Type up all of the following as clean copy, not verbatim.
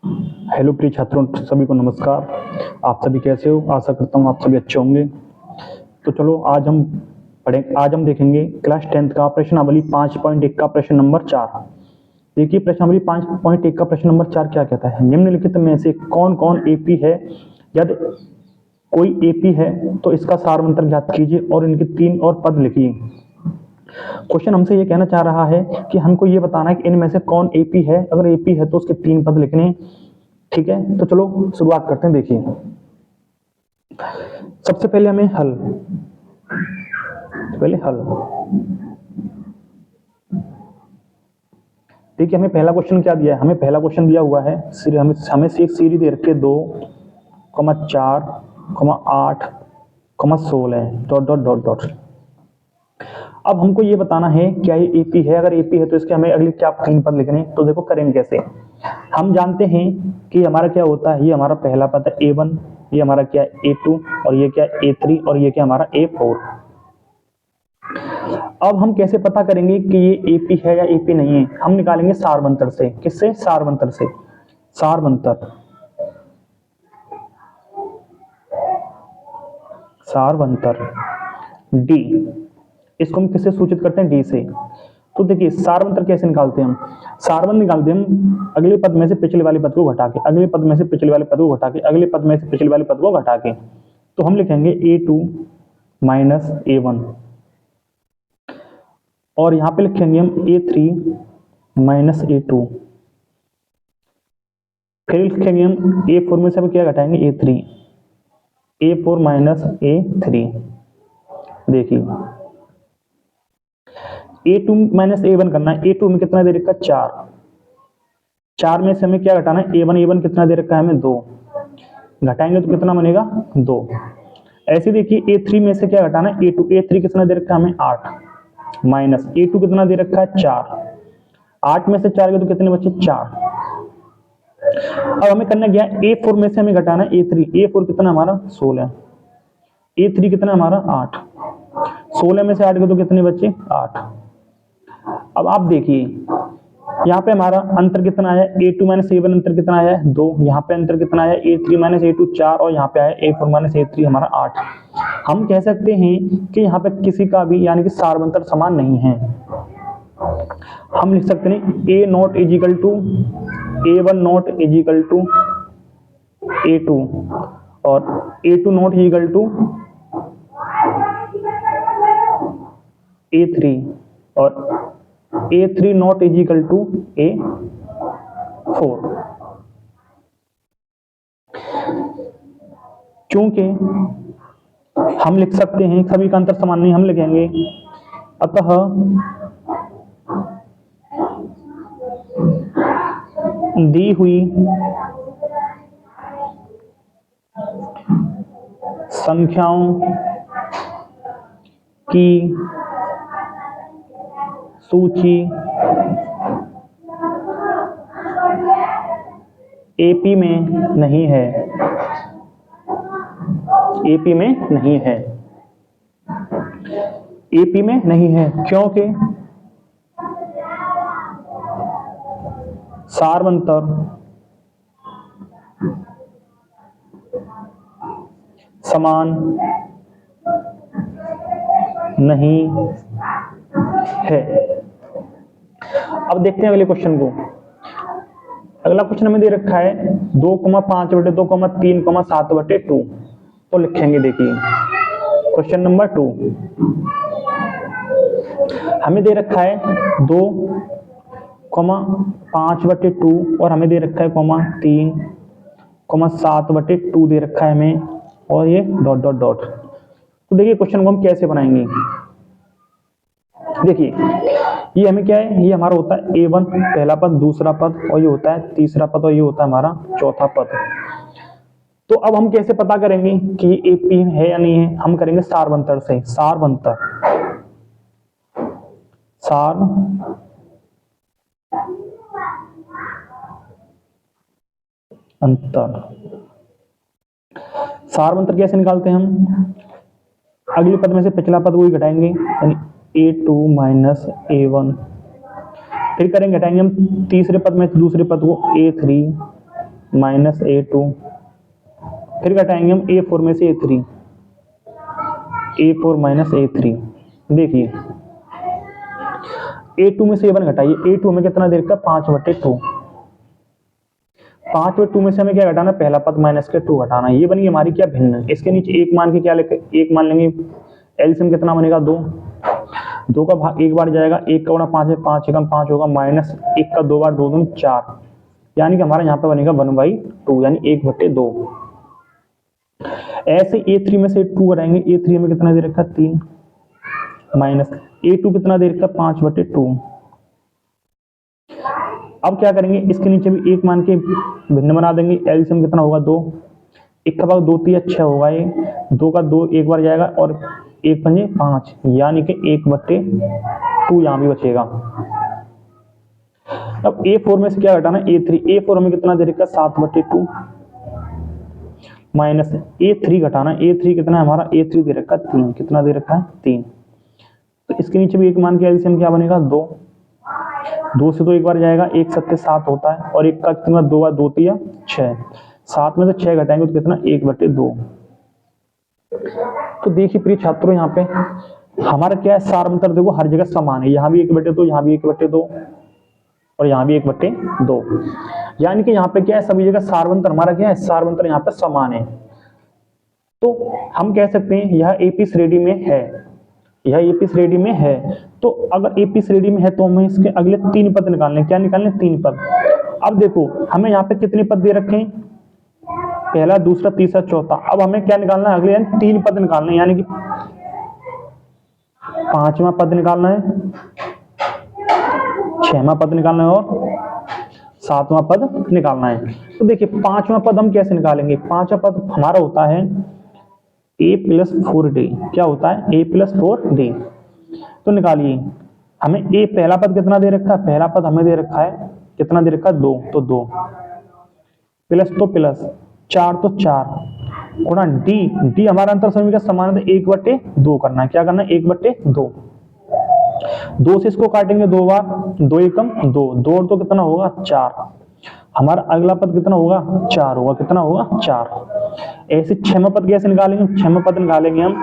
Hello प्रिय छात्रों, सभी को नमस्कार। आप सभी कैसे हो? आशा करता हूँ आप सभी अच्छे होंगे। तो चलो आज हम देखेंगे क्लास 10th का प्रश्नावली 5.1 का प्रश्न नंबर 4। देखिए प्रश्नावली 5.1 का प्रश्न नंबर 4 क्या कहता है? निम्नलिखित में से कौन कौन एपी है? यदि कोई एपी है तो इसका सारवंतर ज्ञात कीजिए और इनके 3 और पद लिखिए। क्वेश्चन हमसे ये कहना चाह रहा है कि हमको ये बताना है कि इनमें से कौन एपी है। अगर एपी है तो उसके 3 पद लिखने। ठीक है, तो चलो शुरुआत करते हैं। देखिए सबसे पहले हमें हल देखिए हमें पहला क्वेश्चन क्या दिया है? हमें पहला क्वेश्चन दिया हुआ है, हमें से एक सीरीज दे रखी है 2, 4, 8, 16 डॉट डॉट डॉट डॉट। अब हमको ये बताना है क्या ये एपी है। अगर एपी है तो इसके हमें अगले क्या 3 पद लिखने। तो देखो करेंगे कैसे। हम जानते हैं कि हमारा क्या होता है, ये हमारा पहला पद है A1, ये हमारा क्या है A2, और ये क्या है A3, और ये क्या हमारा A4। अब हम कैसे पता करेंगे कि ये एपी है या एपी नहीं है? हम निकालेंगे सारवंतर से। किससे? सारवंतर से। सारवंतर डी, इसको हम किससे सूचित करते हैं? डी से। तो देखिए सारवंतर कैसे निकालते हैं हम? सारवंतर निकालते हम अगले पद में से पिछले वाले पद को घटा के, अगले पद में से पिछले वाले पद को घटा के, अगले पद में से पिछले वाले पद को घटा के। तो हम लिखेंगे A2 माइनस A1, और यहां पे लिखेंगे हम A3 माइनस A2, फिर लिखेंगे हम A4 में से अब क्या घटाएंगे? A3, A4 minus A3। देखिए A2 माइनस A1 करना है। A2 में कितना दे रखा है? 4। 4 में से हमें क्या घटाना है? A1 कितना दे रखा है हमें? 2। घटाएंगे तो कितना बनेगा? 2। ऐसे देखिए A3 में से क्या घटाना है? A3 कितना दे रखा है हमें? 8, माइनस A2 कितना दे रखा है? 4। 8 में से 4 के तो कितने बचे? 4। अब हमें करना क्या है? A4 में से हमें घटाना है A3। A4 कितना हमारा? 16। A3 कितना हमारा? 8। 16 में से 8 के तो कितने बचे? 8। अब आप देखिए यहाँ पे हमारा अंतर कितना आया? A2 माइनस A1 अंतर कितना आया है? 2। यहाँ पे अंतर कितना आया? A3 माइनस A2 4, और यहाँ पे आया A4 माइनस A3 हमारा 8। हम कह सकते हैं कि यहाँ पे किसी का भी यानी कि सारवंतर समान नहीं है। हम लिख सकते हैं A nought is equal to A1 nought is equal to A2, और A2 not is equal to A3, और A3 not is equal to A4। क्योंकि हम लिख सकते हैं सभी का अंतर समान नहीं, हम लिखेंगे अतः दी हुई संख्याओं की सूची एपी में नहीं है। एपी में नहीं है। एपी में नहीं है क्योंकि सारवंतर समान नहीं है। अब देखते हैं अगले क्वेश्चन को। अगला क्वेश्चन हमें दे रखा है 2,5/2,3,7/2। तो लिखेंगे देखिए क्वेश्चन नंबर 2 हमें दे रखा है 2,5/2 और हमें दे रखा है 3,7/2 दे रखा है हमें, और ये डॉट डॉट डॉट। तो देखिए क्वेश्चन को हम कैसे बनाएंगे। देखिए ये हमें क्या है? ये हमारा होता है A1 पहला पद, दूसरा पद, और ये होता है तीसरा पद, और ये होता है हमारा चौथा पद। तो अब हम कैसे पता करेंगे कि ये एपी है या नहीं है? हम करेंगे सारवंतर से। सारवंतर सारवंतर कैसे निकालते हैं हम? अगले पद में से पिछला पद वही घटाएंगे, यानी A2 माइनस A1, फिर करेंगे घटाएंगे हम तीसरे पद में दूसरे पद को A3 माइनस A2, फिर घटाएंगे हम A4 में से A3, A4 माइनस A3। देखिए A2 में से A1 घटाइए, A2 हमें कितना दे रखा है 5/2, 5/2 में से हमें क्या घटाना, पहला पद माइनस के 2 घटाना। ये बनी हमारी क्या भिन्न। इसके नीचे एक मान के क्या लेके एक मान लेंगे, एलसीएम कितना बनेगा 2, 2 का भाग एक बार जाएगा, 1 का गुणा 5 है, 5 एकम 5 होगा, माइनस 1 का 2 बार 2 दूनी 4, यानी कि हमारा यहाँ पे बनेगा 1/2 यानी 1/2। ऐसे A3 में से 2 घटाएंगे, A3 में कितना दे रखा 3, माइनस A2 कितना दे रखा 5/2। अब क्या करेंगे, इसके नीचे भी एक मान के भिन्न बना देंगे, एलसीएम कितना होगा 2, 1 का भाग 2 3 6 होगा, ये 2 का 2 एक बार जाएगा और 1 पंजे 5, यानी कि 1/2 यहाँ भी बचेगा। अब A4 में से क्या घटाना, A3, A4 हमें कितना दे रखा 7/2, माइनस A3 घटाना, A3 कितना है हमारा, A3 दे रखा 3, कितना दे रखा है 3। तो इसके नीचे भी एक मान के एलसीएम क्या बनेगा 2, 2 से तो एक बार जाएगा, 1 7 7 होता है, और 1 का कितना 2 बार 2 3 6, 7 में से 6 घटाएंगे तो कितना 1/2। तो देखिए प्रिय छात्रों, यहाँ पे हमारा क्या है, सार्वंतर देखो हर जगह समान है, यहाँ भी 1/2, यहाँ भी 1/2 और यहाँ भी 1/2, यानी कि यहाँ पे क्या है, सभी जगह सार्वंतर हमारा क्या है, सार्वंतर यहाँ पे समान है। तो हम कह सकते हैं यह एपी श्रेणी में है, यह एपी श्रेणी में है। तो अगर एपी श्रेणी में है तो हमें इसके अगले 3 पद निकालने, क्या निकालने 3 पद। अब देखो हमें यहाँ पे कितने पद दे रखे हैं, पहला दूसरा तीसरा चौथा। अब हमें क्या निकालना है, अगले 3 पद निकालने हैं, यानी कि 5वां पद निकालना है, 6वां पद निकालना है और 7वां पद निकालना है। तो देखिए 5वां पद हम कैसे निकालेंगे, 5वां पद हमारा होता है A+4D, क्या होता है A+4D। तो निकालिए, हमें A पहला पद कितना दे रखा है, पहला पद हमें दे रखा है कितना दे रखा है 2, तो 2 प्लस तो प्लस 4 तो 4 गुणा D हमारा अंतर समीकरण का समान है 1/2 करना है, क्या करना है 1/2। 2 से इसको काटेंगे 2 बार, 2 एकम 2, 2 और 2 कितना होगा 4, हमारा अगला पद कितना होगा 4 होगा, कितना होगा 4। ऐसे 6वां पद कैसे निकालेंगे, 6वां पद निकालेंगे हम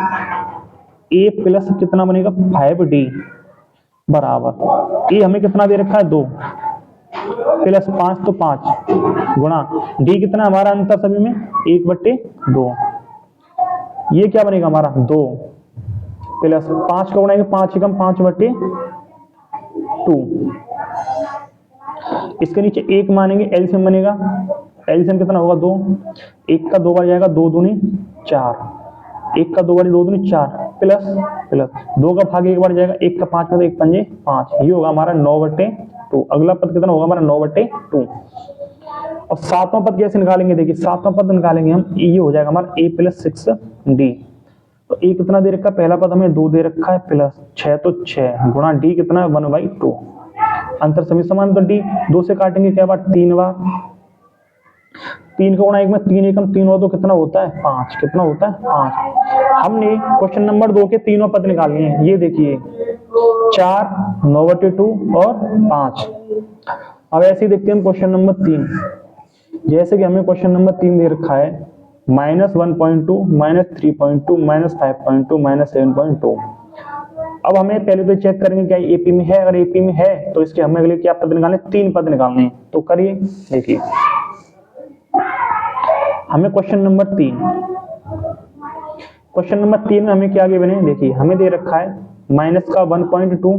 A प्लस कितना बनेगा 5D बराबर, A हमें कितना दे रखा है 2 प्लस 5 तो 5 गुणा D कितना हमारा अंतर सभी में 1/2, ये क्या बनेगा हमारा 2 प्लस 5 का गुणा 5 एकम 5/2, इसके नीचे 1 मानेंगे, एलसीएम बनेगा, एलसीएम कितना होगा 2, 1 का 2 बार जाएगा 2 दूनी 4, 1 का 2 बार 2 दूनी 4 प्लस 2 का भाग एक बार जाएगा, 1 का 5 में तो 1 पंजे 5, ये होगा हमारा 9/2। अगला पद कितना होगा हमारा 9/2। और 7वां पद कैसे निकालेंगे, देखिए 7वां पद निकालेंगे हम, ये हो जाएगा हमारा A+6D। तो A कितना दे रखा है, पहला पद हमें 2 दे रखा है, प्लस 6 तो 6 गुणा D कितना 1/2, अंतर सभी समान, तो D 2 से काटेंगे क्या बार 3 बार, 3 का गुणा 1 में 3 एकम 3 हो तो कितना होता है 5, कितना होता है 5। हमने क्वेश्चन नंबर 2 के तीनों पद निकालने हैं, ये देखिए 4, 9/2 और 5। अब ऐसे ही देखते हैं हम क्वेश्चन नंबर 3, जैसे कि हमें क्वेश्चन नंबर 3 दे रखा है -1.2, -3.2, -5.2, -7.2। अब हमें पहले तो चेक करेंगे क्या एपी में है, अगर एपी में है तो इसके हमें अगले क्या पद निकालने, 3 पद निकालने हैं। तो करिए, देखिए हमें क्वेश्चन नंबर 3 में हमें क्या गिवन है, देखिए हमें दे रखा है माइनस का 1.2,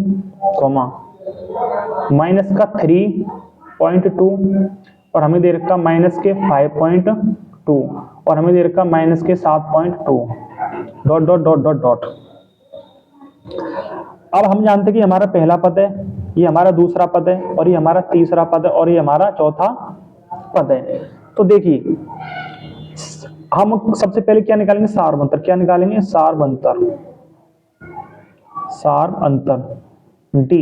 माइनस का 3.2 और हमें दे रखा माइनस के 5.2 और हमें दे रखा माइनस के 7.2 dot dot dot dot dot. अब हम जानते हैं कि हमारा पहला पद है, ये हमारा दूसरा पद है और ये हमारा तीसरा पद है और ये हमारा चौथा पद है। तो देखिए हम सबसे पहले क्या निकालेंगे, सार्वंतर। क्या निकालेंगे, सार्वंतर, सार्वंतर D।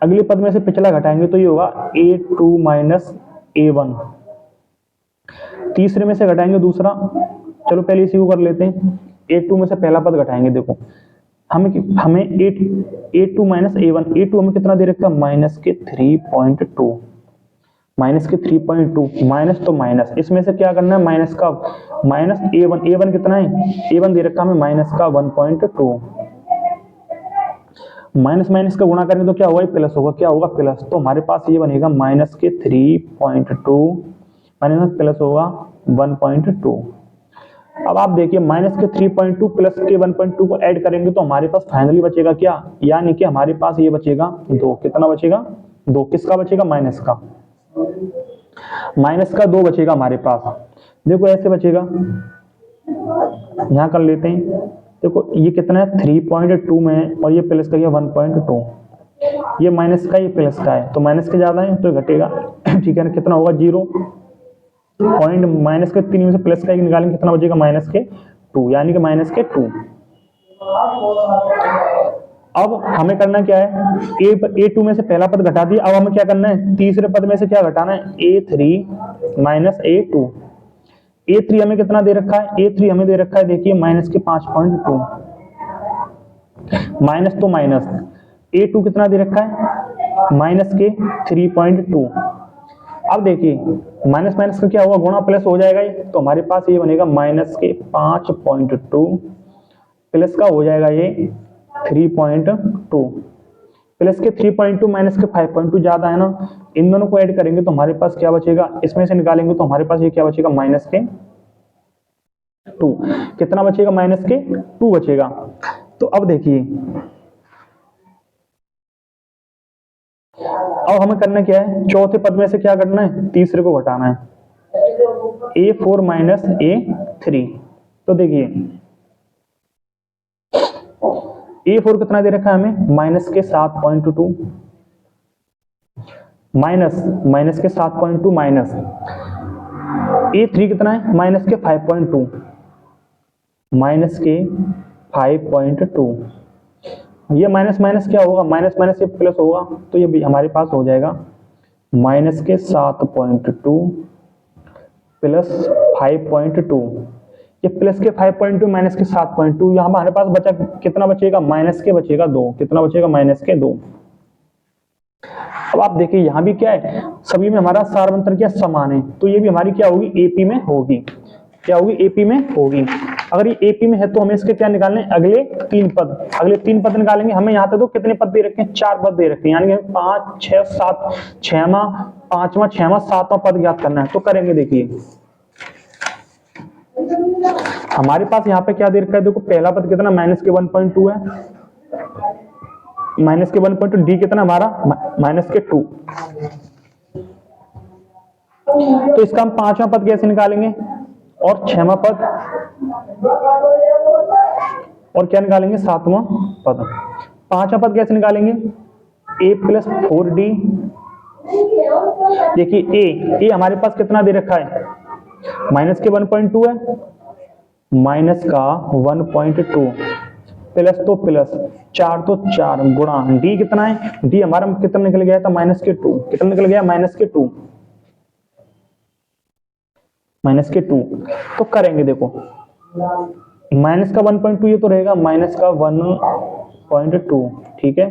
अगले पद में से पिछला घटाएंगे तो ये होगा A2 माइनस A1। तीसरे में से घटाएंगे दूसरा, चलो पहले इसी को कर लेते हैं। A2 में से पहला पद घटाएंगे, देखो हमें A2 माइनस A1, A2 हमें कितना दे रखा है माइनस के 3.2, माइनस के 3.2, माइनस तो माइनस, इसमें से क्या करना है, माइनस का माइनस a1, a1 कितना है, a1 दे रखा हमें माइनस का 1.2, माइनस माइनस का गुणा करेंगे तो क्या होगा, प्लस होगा, क्या होगा प्लस, तो हमारे पास ये बनेगा माइनस के 3.2 माइनस प्लस होगा 1.2। अब आप देखिए माइनस के 3.2 प्लस के 1.2 को ऐड करेंगे तो हमारे पास फाइनली बचेगा क्या, यानी कि हमारे पास ये बचेगा 2, कितना बचेगा 2, किसका बचेगा, माइनस का, माइनस का 2 बचेगा हमारे पास। देखो ऐसे बचेगा, यहां कर लेते हैं, देखो ये कितना है 3.2 में है और ये प्लस का 1.2, ये माइनस का ये प्लस का है, तो माइनस के ज्यादा है तो घटेगा, ठीक है ना, कितना होगा 0 पॉइंट, माइनस के 3 में से प्लस का 1 निकालेंगे कितना बचेगा, माइनस के 2, यानी कि माइनस के 2। अब हमें करना क्या है, a2 में से पहला पद घटा दिया, अब हमें क्या करना है, तीसरे पद में से क्या घटाना है, a3 माइनस a2। a3 हमें कितना दे रखा है, a3 हमें दे रखा है, देखिए माइनस के 5.2, माइनस तो माइनस, a2 कितना दे रखा है, माइनस के 3.2। अब देखिए माइनस माइनस का क्या होगा, गुणा प्लस हो जाएगा ये, तो हमारे पास ये बनेगा माइनस के 5.2 प्लस का हो जाएगा ये 3.2, प्लस के 3.2 माइनस के 5.2 ज्यादा है ना, इन दोनों को ऐड करेंगे तो हमारे पास क्या बचेगा, इसमें से निकालेंगे तो हमारे पास ये क्या बचेगा, माइनस के 2, कितना बचेगा, माइनस के 2 बचेगा। तो अब देखिए अब हमें करना क्या है, चौथे पद में से क्या करना है, तीसरे को घटाना है, a4 माइनस a3। तो देखिए a4 कितना दे रखा है हमें, माइनस के 7.2 माइनस माइनस के 7.2 माइनस a3 कितना है, माइनस के 5.2 माइनस के 5.2, ये माइनस माइनस क्या होगा, माइनस माइनस ये प्लस होगा, तो ये भी हमारे पास हो जाएगा माइनस के 7.2 प्लस 5.2, ये प्लस के 5.2 माइनस के 7.2, यहाँ हमारे पास बचा कितना बचेगा, माइनस के बचेगा 2, कितना बचेगा, माइनस के 2। अब आप देखिए यहाँ भी क्या है, सभी में हमारा सार्वंतर क्या समान है, तो ये भी हमारी क्या होगी, एपी में होगी, क्या होगी, एपी में होगी। अगर ये एपी में है तो हमें इसके क्या निकालने, अगले 3 पद, अगले 3 पद निकालेंगे। हमें यहाँ तक तो कितने पद दे रखे हैं, 4 पद दे रखे हैं, यानी कि 5 6 7 6वां 5वां 6वां 7वां पद ज्ञात करना है, तो करेंगे। देखिए हमारे पास यहाँ पे क्या दे रखा है, देखो पहला पद कितना, माइनस के 1.2 है, माइनस के 1.2, डी कितना हमारा माइनस के 2, तो इसका हम 5वां पद कैसे निकालेंगे, और 6वां पद, और क्या निकालेंगे, 7वां पद। 5वां पद कैसे निकालेंगे, a प्लस 4d, देखिए ए हमारे पास कितना दे रखा है, माइनस के 1.2 है, माइनस का 1.2 प्लस तो प्लस 4 तो 4 गुणा डी कितना है, डी हमारा कितना निकल गया था, माइनस के 2, कितना निकल गया, माइनस के 2, माइनस के 2। तो करेंगे, देखो माइनस का 1.2 ये तो रहेगा, माइनस का 1.2, ठीक है।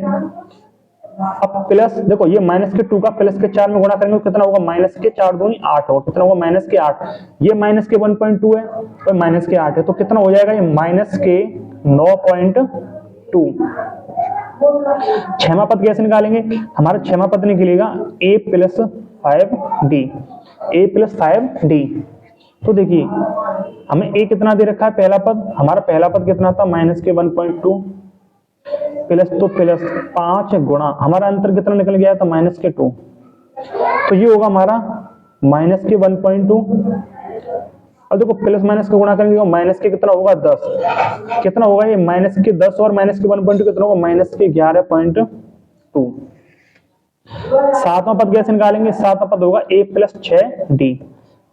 अब प्लस, देखो ये माइनस के 2 का प्लस के 4 में गुणा करेंगे तो कितना होगा, माइनस के 4 दूनी 8 होगा, कितना होगा, माइनस के 8। ये माइनस के 1.2 है और माइनस के 8 है, तो कितना हो जाएगा, ये माइनस के 9.2। 6वां पद कैसे निकालेंगे, हमारा 6वां पद निकलेगा a plus 5d, a plus 5d। तो देखिए हमें a कितना दे रखा है, पहला पद, हमारा पहला पद कितना था, माइनस के 1.2 प्लस तो प्लस 5 गुणा, हमारा अंतर कितना निकल गया था, माइनस के 2, तो ये होगा हमारा माइनस के 1.2। अब देखो प्लस माइनस का गुणा करेंगे, माइनस के कितना होगा, 10, कितना होगा ये, माइनस के 10 और माइनस के 1.2 कितना होगा, माइनस के 11.2। 7वां पद कैसे निकालेंगे, 7वां पद होगा a plus 6d,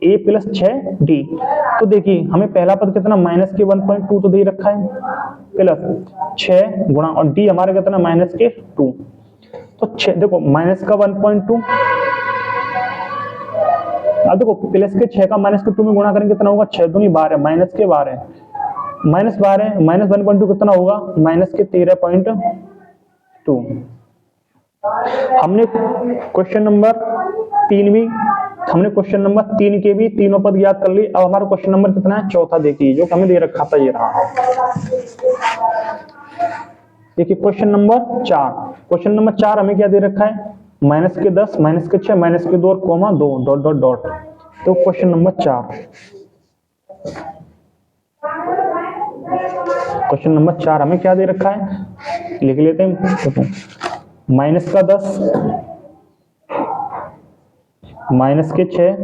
a plus 6d। तो देखिए हमें पहला पद कितना, माइनस के 1.2 तो दे रखा है, प्लस 6 गुणा, और d हमारा कितना, माइनस के 2, तो 6, देखो माइनस का 1.2, अब देखो प्लस के 6 का माइनस के 2 में गुणा करेंगे कितना होगा, 6 दूनी 12, माइनस के 12, माइनस 12 माइनस 1.2 कितना होगा, माइनस के 13.2। हमने क्वेश्चन नंबर 3 भी हमने क्वेश्चन नंबर 3 के भी तीनों पद याद कर ली। अब हमारा क्वेश्चन नंबर कितना है, चौथा देखिए, जो हमें दे रखा था ये रहा। देखिए क्वेश्चन नंबर 4, क्वेश्चन नंबर 4 हमें क्या दे रखा है, -10, -6, -2 और कोमा 2 डॉट डॉट डॉट। तो क्वेश्चन नंबर 4, क्वेश्चन नंबर 4 हमें क्या दे रखा है, लिख लेते हैं। -10, -6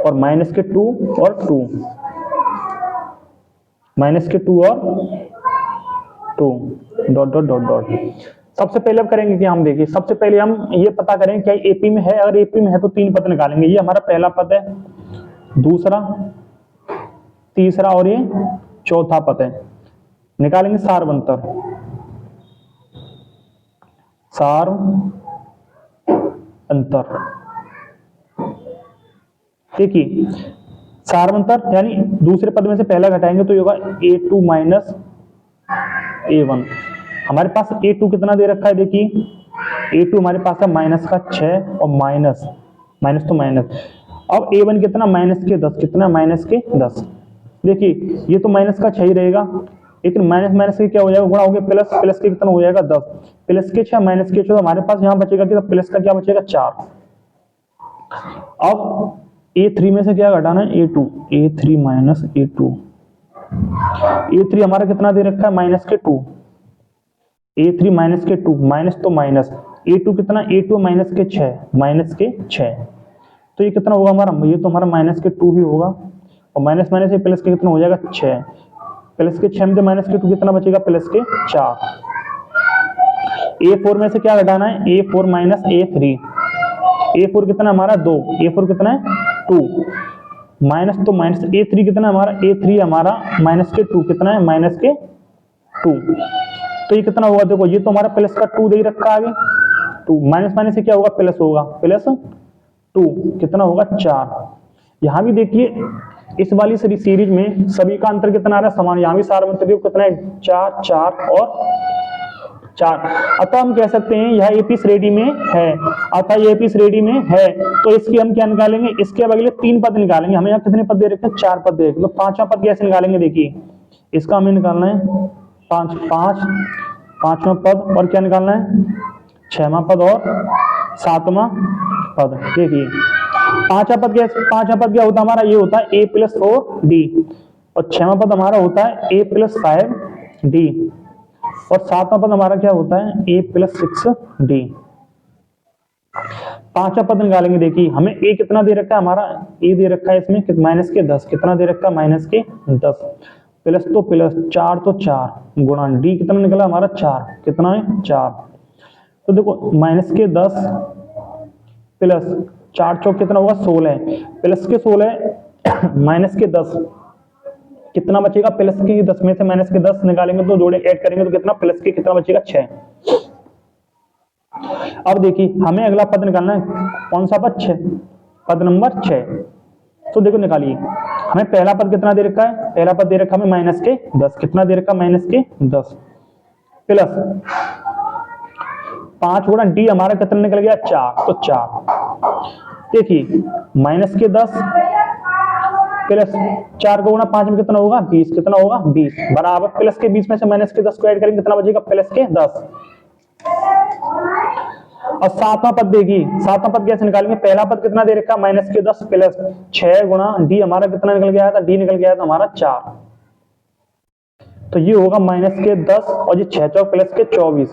और -2 और 2, -2 और 2 डॉट डॉट डॉट डॉट। सबसे पहले अब करेंगे कि हम देखिए, सबसे पहले हम ये पता करें क्या एपी में है। अगर एपी में है तो 3 पद निकालेंगे। ये हमारा पहला पद है, दूसरा, तीसरा और ये चौथा पद है। निकालेंगे सार्वंतर, सार्वंतर। देखिए सार्वंतर यानी दूसरे पद में से पहला घटाएंगे तो ये होगा A2 माइनस A1। हमारे पास A2 कितना दे रखा है, देखिए A2 हमारे पास है -6 और माइनस तो माइनस। अब A1 कितना, -10, कितना -10। देखिए ये तो -6 ही रहेगा, लेकिन माइनस के क्या हो जाएगा, गुणा हो गया प्लस के कितना हो जाएगा 10, प्लस के 6 माइनस के 14। हमारे पास यहाँ बचेगा कि प्लस का क्या बचेगा 4। अब A3 में से क्या घटाना है, A2, A3 minus A2। A3 हमारा कितना दे रखा है, -2, A3 -2, माइनस तो माइनस, A2 कितना, A2 -6, तो ये कितना होगा हमारा, ये तो हमारा -2 ही होगा, और माइनस से प्लस के कितना हो जाएगा 6, प्लस के 6 में से -2 कितना बचेगा, प्लस के 4। A4 में से क्या घटाना है, A4 माइनस A3। A4 कितना हमारा 2, A4 कितना है 2, माइनस तो माइनस, A3 कितना हमारा, A3 हमारा -2 कितना है, -2। तो ये कितना होगा, देखो ये तो हमारा प्लस का 2 दे रखा है आगे, 2 माइनस से क्या होगा, प्लस होगा, +2 कितना होगा 4। यहाँ भी देखिए इस वाली सीरीज में सभी का अंतर कितना आ रहा है, समान। यहाँ भी सार्वंतर कितना है, 4, 4 और 4। अतः हम कह सकते हैं यह एपी श्रेणी में है, अतः ये एपी श्रेणी में है। तो इसकी हम क्या निकालेंगे, इसके अब अगले 3 पद निकालेंगे। हमें यहाँ कितने पद दे रखे हैं, 4 पद दे रखे। तो 5वां पद कैसे निकालेंगे, देखिए इसका हमें निकालना है 5वां पद, और क्या निकालना है 6वां पद और 7वां पद। देखिए 5वां पद क्या होता है हमारा, ये होता है A+4D, और 6वां पद हमारा होता है A+5D, और 7वां पद हमारा क्या होता है A+6D। 5वां पद निकालेंगे। देखिए हमें A कितना दे रखा है, हमारा A दे रखा है इसमें -10, कितना दे रखा है -10, प्लस तो प्लस, 4 तो 4, गुणा D कितना निकला हमारा 4, कितना है 4। तो देखो -10 प्लस 4 चौक कितना होगा 16, प्लस के 16 -10 कितना बचेगा, प्लस के 10 में से -10 निकालेंगे तो जोड़े ऐड करेंगे तो कितना, प्लस के कितना बचेगा 6। अब देखिए हमें अगला पद निकालना है, कौन सा पद, 6, पद नंबर 6। तो देखो निकालिए, हमें पहला पद कितना दे रखा है, पहला पद दे रखा है हमें -10, कितना दे रखा है -10, प्लस 5 गुणा D हमारा कितना निकल गया 4, तो 4। देखिए -10 प्लस 4 को गुणा 5 में कितना होगा 20, कितना होगा 20, बराबर प्लस के 20 में से -10 को ऐड करेंगे कितना बचेगा, प्लस के 10। और 7वां पद देखिए, 7वां पद कैसे निकालेंगे, पहला पद कितना दे रखा है -10 प्लस 6 गुणा D हमारा कितना निकल गया था, D निकल गया था हमारा 4। तो ये होगा -10 और ये 6 चौक प्लस के 24,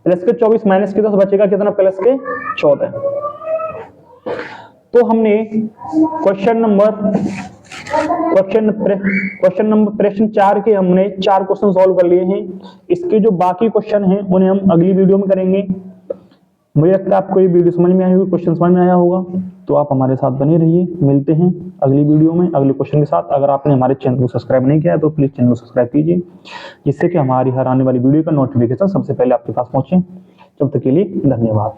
प्लस के 24 -10 बचेगा कितना, प्लस के 14। तो हमने प्रश्न 4 के हमने 4 क्वेश्चन सॉल्व कर लिए हैं। इसके जो बाकी क्वेश्चन हैं उन्हें हम अगली वीडियो में करेंगे। मुझे लगता है आपको ये वीडियो समझ में आई होगी, क्वेश्चन समझ में आया होगा। तो आप हमारे साथ बने रहिए, मिलते हैं अगली वीडियो में अगले क्वेश्चन के साथ। अगर आपने हमारे चैनल को सब्सक्राइब नहीं किया है तो प्लीज चैनल को सब्सक्राइब कीजिए, जिससे कि हमारी हर आने वाली वीडियो का नोटिफिकेशन सबसे पहले आपके पास पहुंचे। तब तक के लिए धन्यवाद।